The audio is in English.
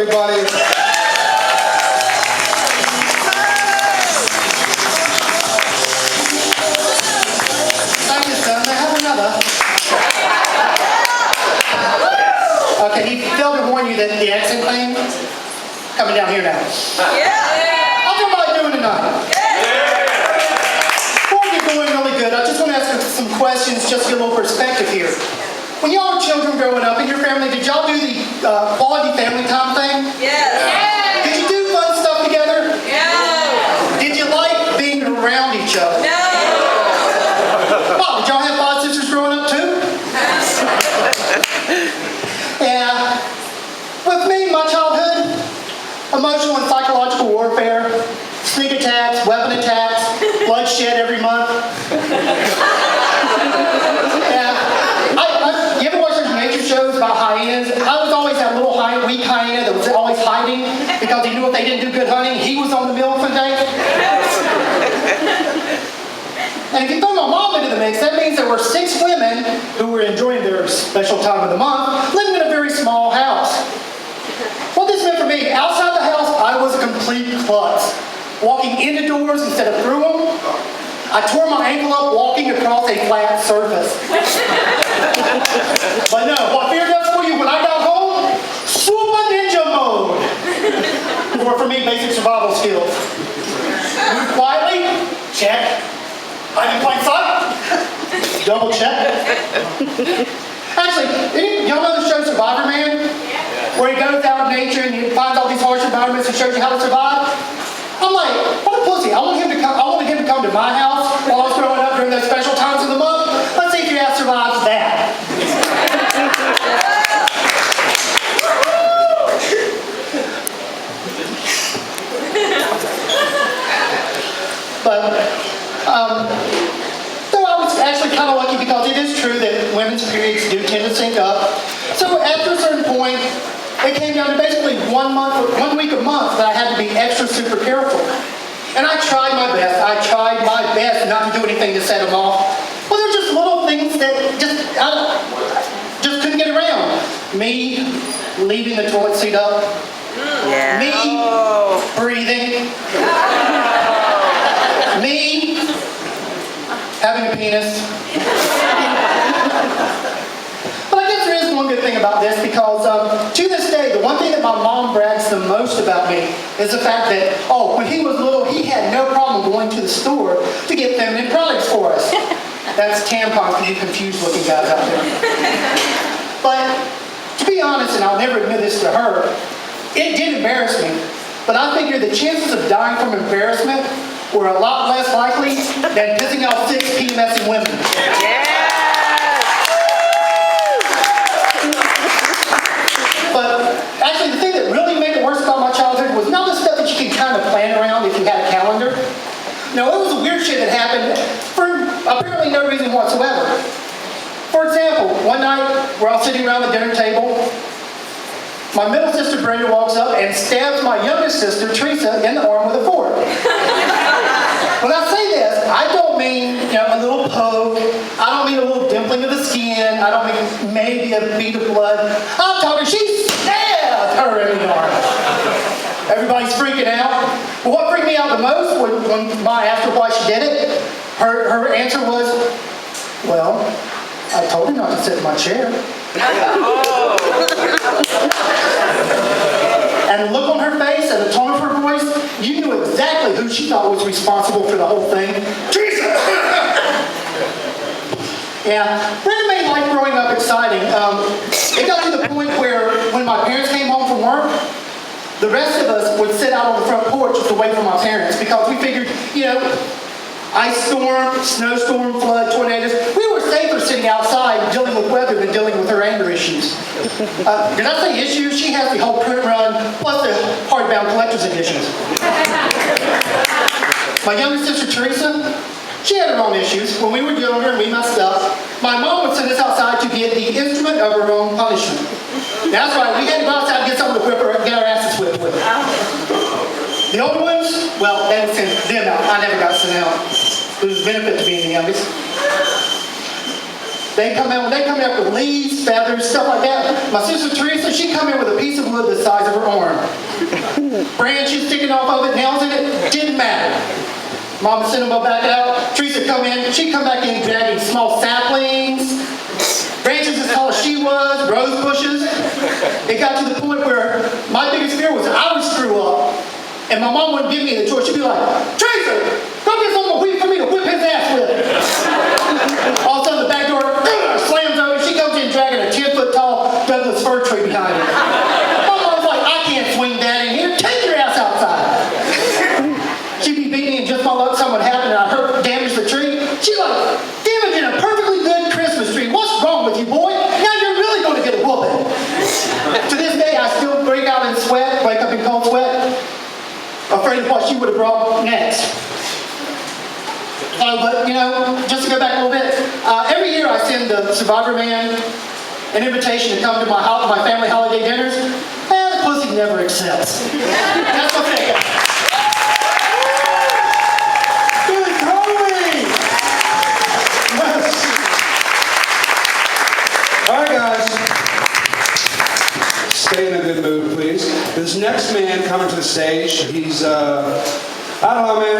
Everybody. Thank you, son. May I have another? Okay, he failed to warn you that the accent thing coming down here now. How's everybody doing tonight? Before we get going really good, I just want to ask some questions just to get a little perspective here. When y'all were children growing up in your family, did y'all do the quality family time thing? Yes. Did you do fun stuff together? No. Did you like being around each other? No. Wow, did y'all have 5 sisters growing up too? Yeah. With me, my childhood, emotional and psychological warfare, sneak attacks, weapon attacks, bloodshed every month. You ever watch those nature shows about hyenas? I was always that little weak hyena that was always hiding because he knew if they didn't do good hunting, he was on the mill for days. And if you throw my mom into the mix, that means there were 6 women who were enjoying their special time of the month, living in a very small house. What this meant for me, outside the house, I was a complete klutz. Walking into doors instead of through them. I tore my ankle up walking across a flat surface. But no, what fear does for you, when I got home, super ninja mode. Or for me, basic survival skills. Move quietly, check. Hide in plain sight, double check. Actually, y'all know the show Survivor Man? Where he goes out in nature and he finds all these harsh environments and shows you how to survive? I'm like, what a pussy. I wanted him to come to my house while I was growing up during those special times of the month. Let's see if your ass survives that. But, though I was actually kind of lucky because it is true that women's periods do tend to sync up. So after a certain point, it came down to basically 1 week a month that I had to be extra super careful. And I tried my best. I tried my best not to do anything to set them off. Well, there were just little things that I just couldn't get around. Me leaving the toilet seat up. Yeah. Me breathing. Me having a penis. But I guess there is one good thing about this because to this day, the one thing that my mom brags the most about me is the fact that, when he was little, he had no problem going to the store to get feminine products for us. That's tampons for you confused looking guys out there. But to be honest, and I'll never admit this to her, it did embarrass me. But I figured the chances of dying from embarrassment were a lot less likely than pissing off 6 PMSing women. But actually, the thing that really made it worse about my childhood was not the stuff that you can kind of plan around if you had a calendar. No, it was the weird shit that happened for apparently no reason whatsoever. For example, one night we're all sitting around the dinner table. My middle sister Brenda walks up and stabs my youngest sister Teresa in the arm with a fork. When I say this, I don't mean a little poke. I don't mean a little dimpling of the skin. I don't mean maybe a bead of blood. I'm talking she stabbed her in the arm. Everybody's freaking out. But what freaked me out the most when I asked her why she did it, her answer was, well, I told her not to sit in my chair. And the look on her face and the tone of her voice, you knew exactly who she thought was responsible for the whole thing. Teresa! Yeah, Brenda made life growing up exciting. It got to the point where when my parents came home from work, the rest of us would sit out on the front porch to wait for my parents because we figured, ice storm, snowstorm, flood, tornadoes. We were safer sitting outside dealing with weather than dealing with her anger issues. Did I say issues? She has the whole print run, plus the hardbound collector's editions. My younger sister Teresa, she had her own issues. When we were younger and we messed up, my mom would send us outside to get the instrument of her own punishment. That's right, we had to go outside and get someone to whip her, get our asses whipped with. The older ones, well, they would send them out. I never got sent out. It was a benefit to being the youngest. They come in with leaves, feathers, stuff like that. My sister Teresa, she'd come in with a piece of wood the size of her arm. Branches sticking off of it, nails in it, didn't matter. Mama sent them all back out. Teresa come in, she'd come back in dragging small saplings, branches as tall as she was, rose bushes. It got to the point where my biggest fear was I would screw up, and my mom wouldn't give me the choice. She'd be like, Teresa, go get some more wheat for me to whip his ass with. All of a sudden the back door slams over. She comes in dragging a 10-foot tall Douglas fir tree behind her. My mom's like, I can't swing that in here. Take your ass outside. She'd be beating me, and just my luck, something would happen, and I hurt, damage the tree. She's like, damaging a perfectly good Christmas tree. What's wrong with you, boy? Now you're really going to get a whooping. To this day, I still break out in sweat, wake up in cold sweat, afraid of what she would have brought next. But, just to go back a little bit, every year I send the Survivor Man an invitation to come to my family holiday dinners. The pussy never accepts. That's okay. Billy Crowley! Yes. All right, guys. Stay in a good mood, please. This next man coming to the stage, he's, I don't know, man.